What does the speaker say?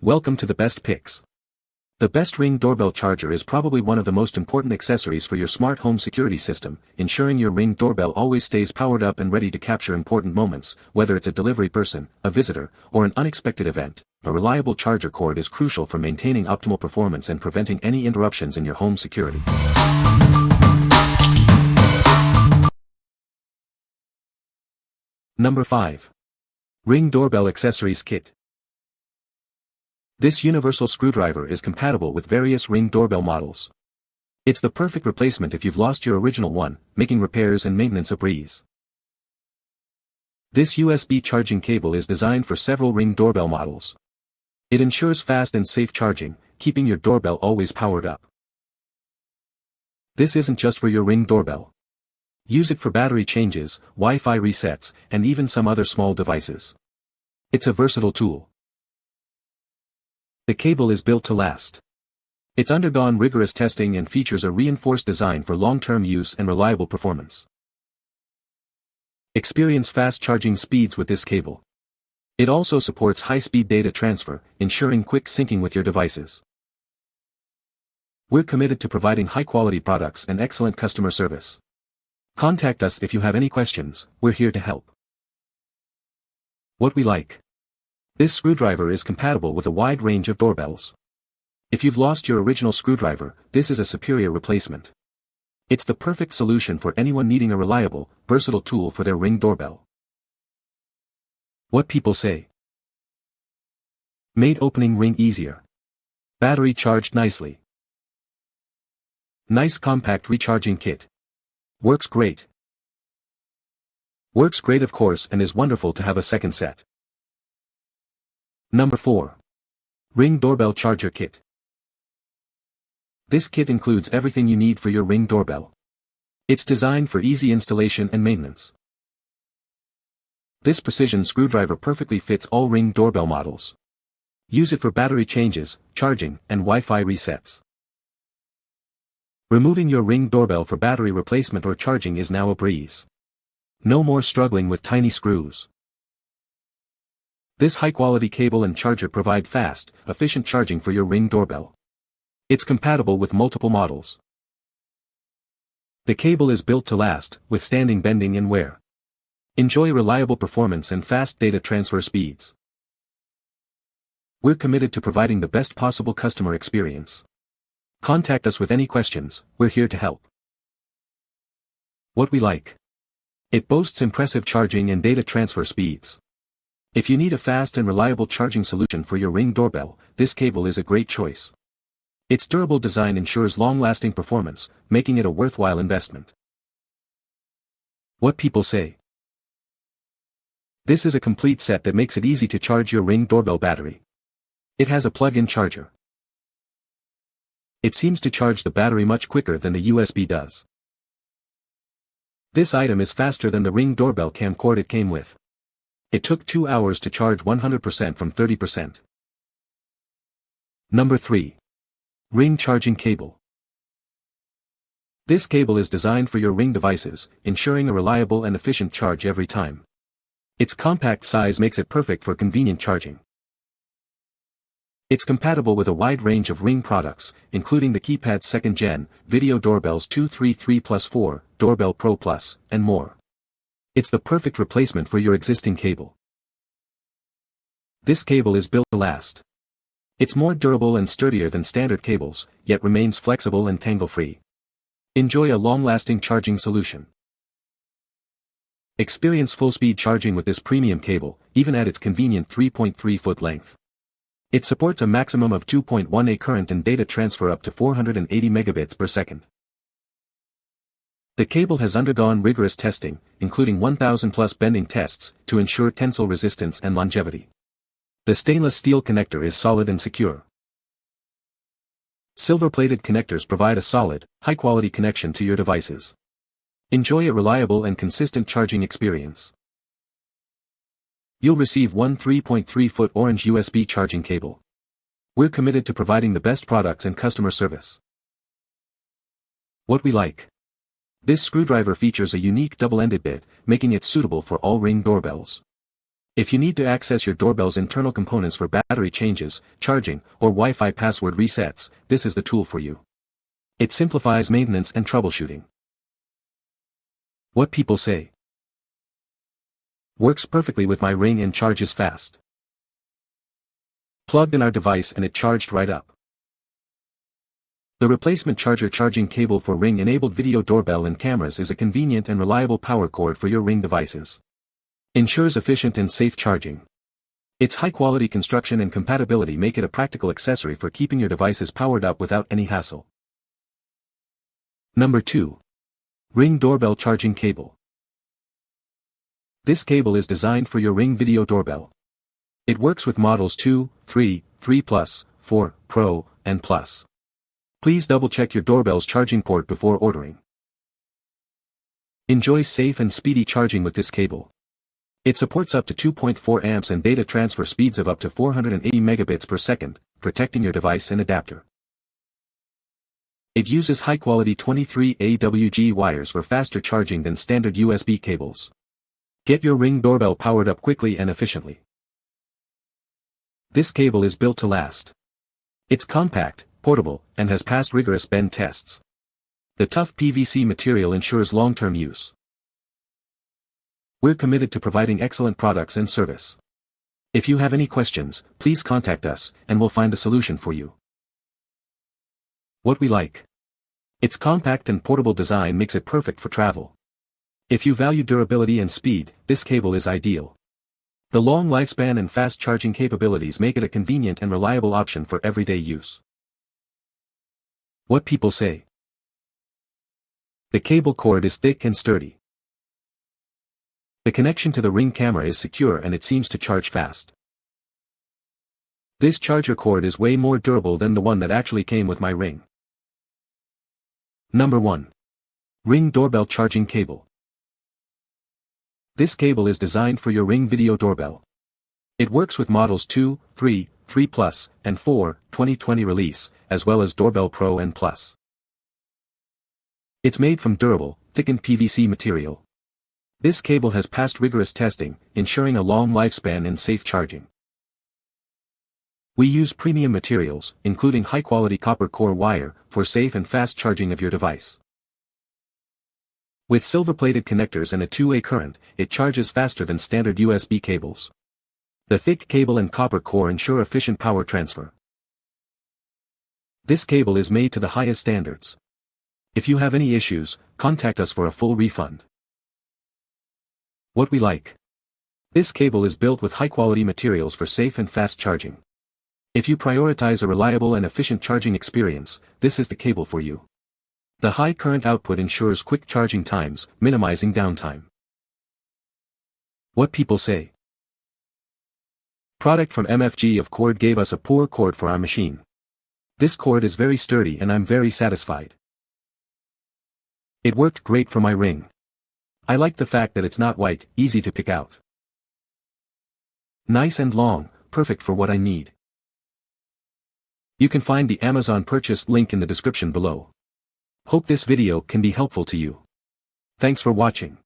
Welcome to the best picks. The best Ring Doorbell Charger is probably one of the most important accessories for your smart home security system, ensuring your Ring doorbell always stays powered up and ready to capture important moments, whether it's a delivery person, a visitor, or an unexpected event. A reliable charger cord is crucial for maintaining optimal performance and preventing any interruptions in your home security. Number 5. Ring Doorbell Accessories Kit. This universal screwdriver is compatible with various Ring doorbell models. It's the perfect replacement if you've lost your original one, making repairs and maintenance a breeze. This USB charging cable is designed for several Ring doorbell models. It ensures fast and safe charging, keeping your doorbell always powered up. This isn't just for your Ring doorbell. Use it for battery changes, Wi-Fi resets, and even some other small devices. It's a versatile tool. The cable is built to last. It's undergone rigorous testing and features a reinforced design for long-term use and reliable performance. Experience fast charging speeds with this cable. It also supports high-speed data transfer, ensuring quick syncing with your devices. We're committed to providing high-quality products and excellent customer service. Contact us if you have any questions, we're here to help. What we like. This screwdriver is compatible with a wide range of doorbells. If you've lost your original screwdriver, this is a superior replacement. It's the perfect solution for anyone needing a reliable, versatile tool for their Ring doorbell. What people say. Made opening ring easier. Battery charged nicely. Nice compact recharging kit. Works great. Works great of course and is wonderful to have a second set. Number 4. Ring Doorbell Charger Kit. This kit includes everything you need for your Ring doorbell. It's designed for easy installation and maintenance. This precision screwdriver perfectly fits all Ring doorbell models. Use it for battery changes, charging, and Wi-Fi resets. Removing your Ring doorbell for battery replacement or charging is now a breeze. No more struggling with tiny screws. This high-quality cable and charger provide fast, efficient charging for your Ring doorbell. It's compatible with multiple models. The cable is built to last, withstanding bending and wear. Enjoy reliable performance and fast data transfer speeds. We're committed to providing the best possible customer experience. Contact us with any questions, we're here to help. What we like. It boasts impressive charging and data transfer speeds. If you need a fast and reliable charging solution for your Ring doorbell, this cable is a great choice. Its durable design ensures long-lasting performance, making it a worthwhile investment. What people say. This is a complete set that makes it easy to charge your Ring doorbell battery. It has a plug-in charger. It seems to charge the battery much quicker than the USB does. This item is faster than the Ring doorbell cam cord it came with. It took 2 hours to charge 100% from 30%. Number 3. Ring Charging Cable. This cable is designed for your Ring devices, ensuring a reliable and efficient charge every time. Its compact size makes it perfect for convenient charging. It's compatible with a wide range of Ring products, including the Keypad 2nd Gen, Video Doorbells 233 Plus 4, Doorbell Pro Plus, and more. It's the perfect replacement for your existing cable. This cable is built to last. It's more durable and sturdier than standard cables, yet remains flexible and tangle-free. Enjoy a long-lasting charging solution. Experience full-speed charging with this premium cable, even at its convenient 3.3-foot length. It supports a maximum of 2.1A current and data transfer up to 480 megabits per second. The cable has undergone rigorous testing, including 1,000-plus bending tests, to ensure tensile resistance and longevity. The stainless steel connector is solid and secure. Silver-plated connectors provide a solid, high-quality connection to your devices. Enjoy a reliable and consistent charging experience. You'll receive one 3.3-foot orange USB charging cable. We're committed to providing the best products and customer service. What we like. This screwdriver features a unique double-ended bit, making it suitable for all Ring doorbells. If you need to access your doorbell's internal components for battery changes, charging, or Wi-Fi password resets, this is the tool for you. It simplifies maintenance and troubleshooting. What people say. Works perfectly with my Ring and charges fast. Plugged in our device and it charged right up. The replacement charger charging cable for Ring-enabled video doorbell and cameras is a convenient and reliable power cord for your Ring devices. Ensures efficient and safe charging. Its high-quality construction and compatibility make it a practical accessory for keeping your devices powered up without any hassle. Number 2. Ring Doorbell Charging Cable. This cable is designed for your Ring video doorbell. It works with models 2, 3, 3 Plus, 4, Pro, and Plus. Please double-check your doorbell's charging port before ordering. Enjoy safe and speedy charging with this cable. It supports up to 2.4 amps and data transfer speeds of up to 480 megabits per second, protecting your device and adapter. It uses high-quality 23 AWG wires for faster charging than standard USB cables. Get your Ring doorbell powered up quickly and efficiently. This cable is built to last. It's compact, portable, and has passed rigorous bend tests. The tough PVC material ensures long-term use. We're committed to providing excellent products and service. If you have any questions, please contact us, and we'll find a solution for you. What we like. Its compact and portable design makes it perfect for travel. If you value durability and speed, this cable is ideal. The long lifespan and fast charging capabilities make it a convenient and reliable option for everyday use. What people say. The cable cord is thick and sturdy. The connection to the Ring camera is secure and it seems to charge fast. This charger cord is way more durable than the one that actually came with my Ring. Number 1. Ring Doorbell Charging Cable. This cable is designed for your Ring video doorbell. It works with models 2, 3, 3 Plus, and 4, 2020 release, as well as Doorbell Pro and Plus. It's made from durable, thickened PVC material. This cable has passed rigorous testing, ensuring a long lifespan and safe charging. We use premium materials, including high-quality copper core wire, for safe and fast charging of your device. With silver-plated connectors and a two-way current, it charges faster than standard USB cables. The thick cable and copper core ensure efficient power transfer. This cable is made to the highest standards. If you have any issues, contact us for a full refund. What we like. This cable is built with high-quality materials for safe and fast charging. If you prioritize a reliable and efficient charging experience, this is the cable for you. The high current output ensures quick charging times, minimizing downtime. What people say. Product from MFG of cord gave us a poor cord for our machine. This cord is very sturdy and I'm very satisfied. It worked great for my Ring. I like the fact that it's not white, easy to pick out. Nice and long, perfect for what I need. You can find the Amazon purchase link in the description below. Hope this video can be helpful to you. Thanks for watching.